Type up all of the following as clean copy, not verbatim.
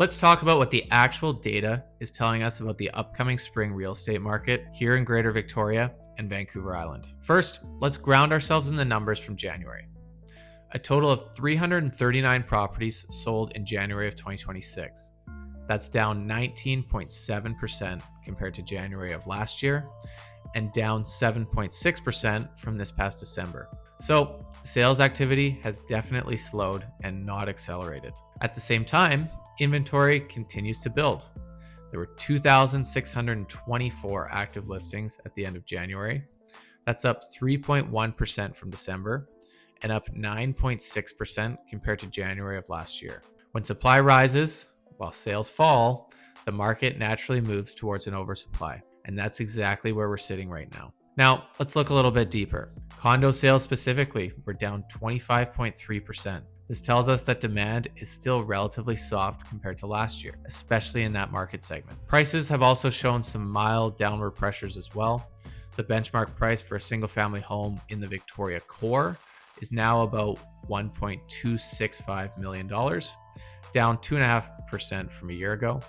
Let's talk about what the actual data is telling us about the upcoming spring real estate market here in Greater Victoria and Vancouver Island. First, let's ground ourselves in the numbers from January. A total of 339 properties sold in January of 2026. That's down 19.7% compared to January of last year and down 7.6% from this past December. So sales activity has definitely slowed and not accelerated. At the same time, inventory continues to build. There were 2,624 active listings at the end of January. That's up 3.1% from December and up 9.6% compared to January of last year. When supply rises, while sales fall, the market naturally moves towards an oversupply. And that's exactly where we're sitting right now. Now, let's look a little bit deeper. Condo sales specifically were down 25.3%. This tells us that demand is still relatively soft compared to last year, especially in that market segment. Prices have also shown some mild downward pressures as well. The benchmark price for a single-family home in the Victoria core is now about $1.265 million, down 2.5% from a year ago.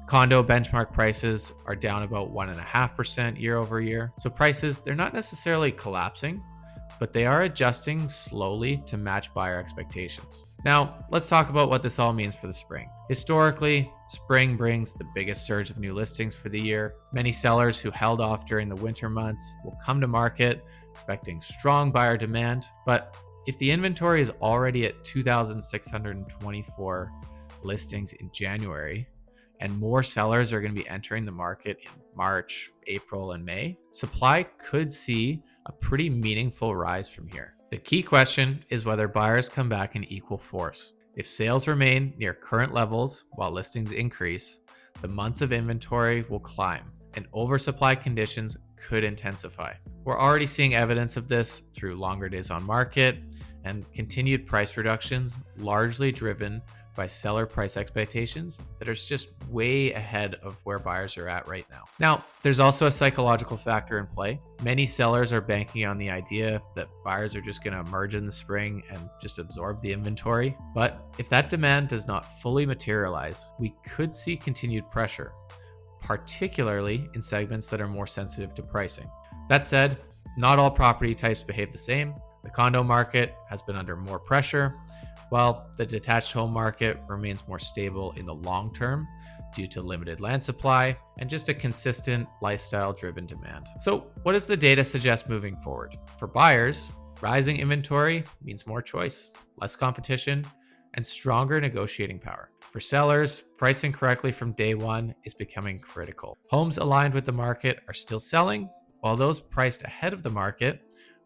Condo benchmark prices are down about 1.5% year over year. So prices, they're not necessarily collapsing, but they are adjusting slowly to match buyer expectations. Now, let's talk about what this all means for the spring. Historically, spring brings the biggest surge of new listings for the year. Many sellers who held off during the winter months will come to market expecting strong buyer demand. But if the inventory is already at 2,624 listings in January, and more sellers are going to be entering the market in March, April, and May, supply could see a pretty meaningful rise from here. The key question is whether buyers come back in equal force. If sales remain near current levels while listings increase, the months of inventory will climb and oversupply conditions could intensify. We're already seeing evidence of this through longer days on market and continued price reductions, largely driven by seller price expectations that are just way ahead of where buyers are at right now. Now, there's also a psychological factor in play. Many sellers are banking on the idea that buyers are just going to emerge in the spring and just absorb the inventory. But if that demand does not fully materialize, we could see continued pressure, particularly in segments that are more sensitive to pricing. That said, not all property types behave the same. The condo market has been under more pressure, while the detached home market remains more stable in the long term due to limited land supply and just a consistent lifestyle-driven demand. So what does the data suggest moving forward? For buyers, rising inventory means more choice, less competition, and stronger negotiating power. For sellers, pricing correctly from day one is becoming critical. Homes aligned with the market are still selling, while those priced ahead of the market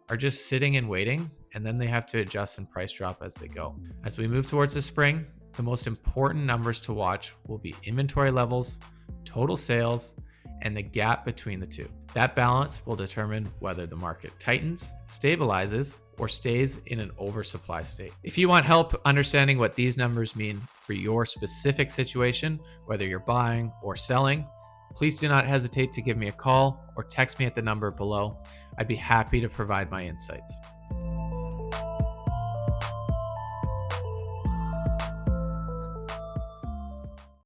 are just sitting and waiting, and then they have to adjust and price drop as they go. As we move towards the spring, the most important numbers to watch will be inventory levels, total sales, and the gap between the two. That balance will determine whether the market tightens, stabilizes, or stays in an oversupply state. If you want help understanding what these numbers mean for your specific situation, whether you're buying or selling, please do not hesitate to give me a call or text me at the number below. I'd be happy to provide my insights.